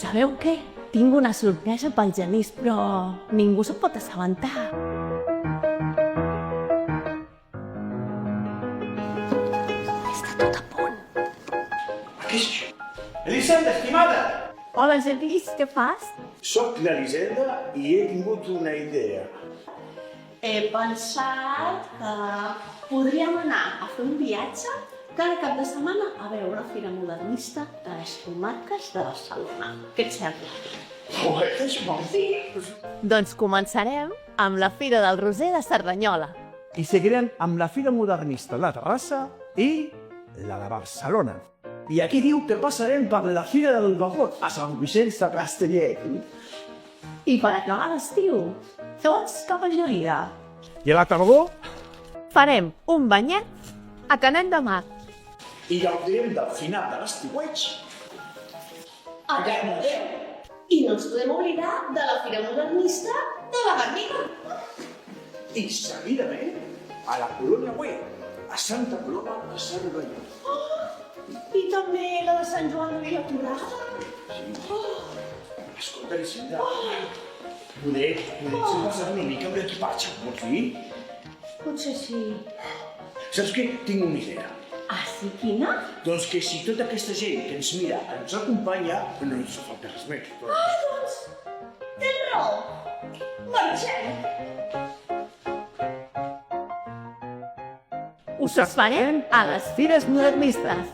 Sabeu què? Tinc una sorpresa pel Genís, però ningú se'n pot assabentar. Està tot a punt. Què és això? Elisenda, estimada! Hola, Genís, què fas? Soc l'Elisenda i he tingut una idea. He pensat que podríem anar a fer un viatge cada cap de setmana a veure una fira modernista de les comarques de Barcelona. Què et sembla? És molt dir. Doncs començarem amb la Fira del Roser de Cerdanyola. I seguirem amb la Fira Modernista de Terrassa i la de Barcelona. I aquí diu que passarem per la Fira del Barroc a Sant Vicenç de Castellet. I per acabar l'estiu, tots cap a Gelida. I a la tardor Farem un banyet a Canet de Mar. i gaudirem del final de l'estiueig A Cardedeu. I no ens podem oblidar de la Fira Modernista de la Garriga. i seguidament a la Colònia Güell, a Santa Coloma de Cervelló. I també la de Sant Joan de Vilatorrada. Escolta, Elisenda, poder passar una mica amb l'equipatge, vols dir? Potser sí. Saps què? Tinc una idea. Ah, sí, quina? Doncs que si tota aquesta gent que ens mira ens acompanya, no ens fa falta res més. Ah, doncs, tens raó. Marxem. Us esperem a les Fires Modernistes.